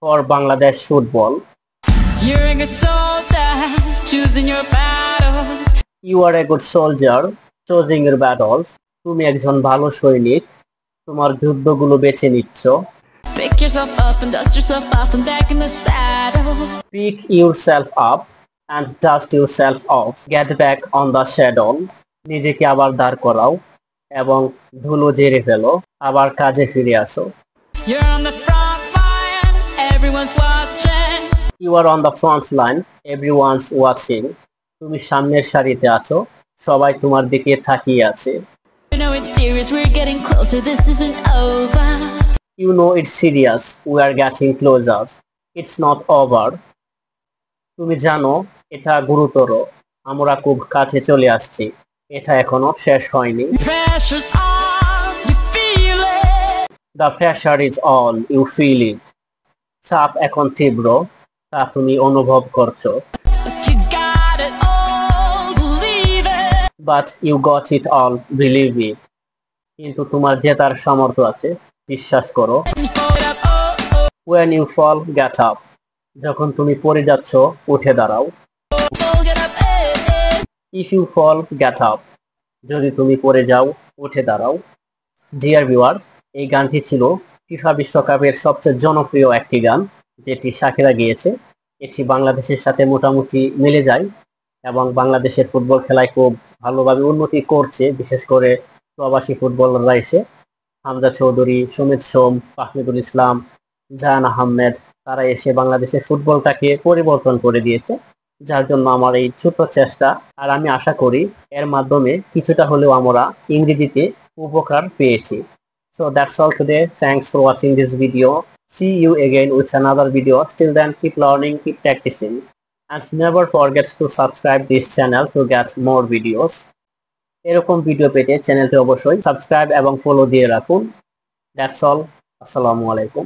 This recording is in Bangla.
for Bangladesh football. You're a good soldier, choosing your battles. You are a good soldier, choosing your battles. তুমি একজন ভালো সৈনিক, তোমার যুদ্ধগুলো বেছে নিচ্ছ। Pick yourself up and dust yourself off and back in the saddle. Pick yourself up and dust yourself off. Get back on the saddle. নিজেকে আবার দাঁড় করাও এবং ধুলো ঝেড়ে ফেলো, আবার কাজে ফিরে আসো। You're on the front line, everyone's watching. You are on the front line, everyone's watching. তুমি সামনের সারিতে আছো, সবাই তোমার দিকে তাকিয়ে আছে। You know it's serious, we're getting closer, this isn't over. You know it's serious, we are getting closer. It's not over. তুমি জানো এটা গুরুতর, আমরা খুব কাছে চলে আসছি, এটা এখনো শেষ হয়নি। Pressure's on, you feel it. The pressure is on, you feel it. চাপ এখন তীব্র, তা তুমি অনুভব করছো। But you got it all, believe it. But you got it all, believe it. কিন্তু তোমার জেতার সামর্থ্য আছে, বিশ্বাস করো। Hold up, oh, oh, When you fall, get up. যখন তুমি পড়ে যাচ্ছ, উঠে দাঁড়াও। oh, get up, eh, eh. If you fall, get up. যদি তুমি পড়ে যাও, উঠে দাঁড়াও। ডিয়ার ভিউয়ার, এই গানটি ছিল ফিফা বিশ্বকাপের সবচেয়ে জনপ্রিয় একটি গান, যেটি শাকিরা গেয়েছে। এটি বাংলাদেশের সাথে মোটামুটি মিলে যায় এবং বাংলাদেশের ফুটবল খেলায় খুব ভালোভাবে উন্নতি করছে, বিশেষ করে প্রবাসী ফুটবলাররা এসে হামজা চৌধুরী, সুমিত সোম, ফাহমিদুল ইসলাম, জাহান আহমেদ, তারা এসে বাংলাদেশের ফুটবলটাকে পরিবর্তন করে দিয়েছে, যার জন্য আমার এই ছোট্ট চেষ্টা। আর আমি আশা করি এর মাধ্যমে কিছুটা হলেও আমরা ইংরেজিতে উপকার পেয়েছি। So that's all today. Thanks for watching this video. See you again with another video. Till then, keep learning, keep practicing, and never forget to subscribe this channel to get more videos. এরকম ভিডিও পেতে চ্যানেলটি অবশ্যই সাবস্ক্রাইব এবং ফলো দিয়ে রাখুন। That's all. আসসালামু আলাইকুম।